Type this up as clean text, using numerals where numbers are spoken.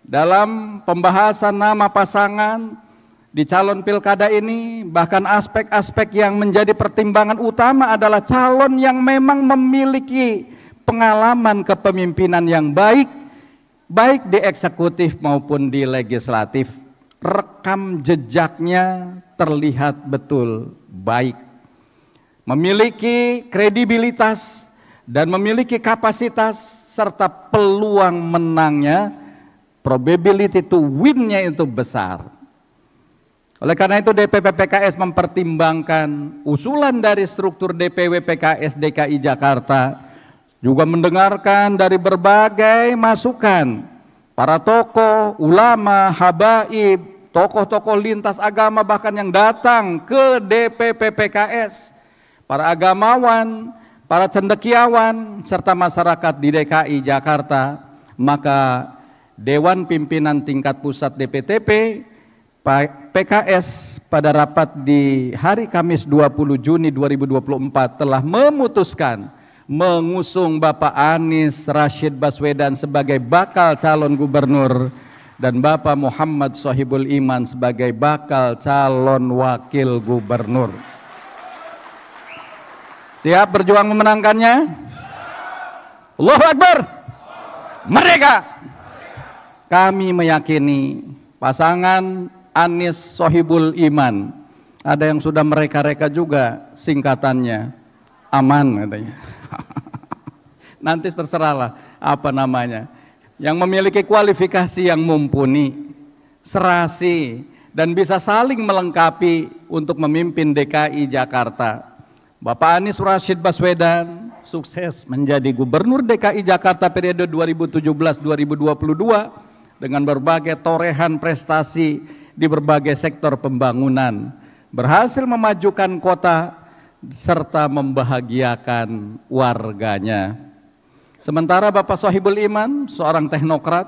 dalam pembahasan nama pasangan di calon pilkada ini, bahkan aspek-aspek yang menjadi pertimbangan utama adalah calon yang memang memiliki pengalaman kepemimpinan yang baik, baik di eksekutif maupun di legislatif. Rekam jejaknya terlihat betul baik, memiliki kredibilitas dan memiliki kapasitas, serta peluang menangnya, probability to win-nya itu besar. Oleh karena itu DPP PKS mempertimbangkan usulan dari struktur DPW PKS DKI Jakarta, juga mendengarkan dari berbagai masukan para tokoh, ulama, habaib, tokoh-tokoh lintas agama bahkan yang datang ke DPP PKS, para agamawan, para cendekiawan, serta masyarakat di DKI Jakarta. Maka Dewan Pimpinan Tingkat Pusat DPTP PKS pada rapat di hari Kamis 20 Juni 2024 telah memutuskan mengusung Bapak Anies Rashid Baswedan sebagai bakal calon gubernur dan Bapak Muhammad Sohibul Iman sebagai bakal calon wakil gubernur. Siap berjuang memenangkannya? Allahu Akbar! Merdeka! Kami meyakini pasangan Anies Sohibul Iman, ada yang sudah mereka-reka juga singkatannya, aman katanya. Nanti terserahlah apa namanya, yang memiliki kualifikasi yang mumpuni, serasi, dan bisa saling melengkapi untuk memimpin DKI Jakarta. Bapak Anies Rashid Baswedan sukses menjadi Gubernur DKI Jakarta periode 2017-2022 dengan berbagai torehan prestasi di berbagai sektor pembangunan, berhasil memajukan kota serta membahagiakan warganya. Sementara Bapak Sohibul Iman, seorang teknokrat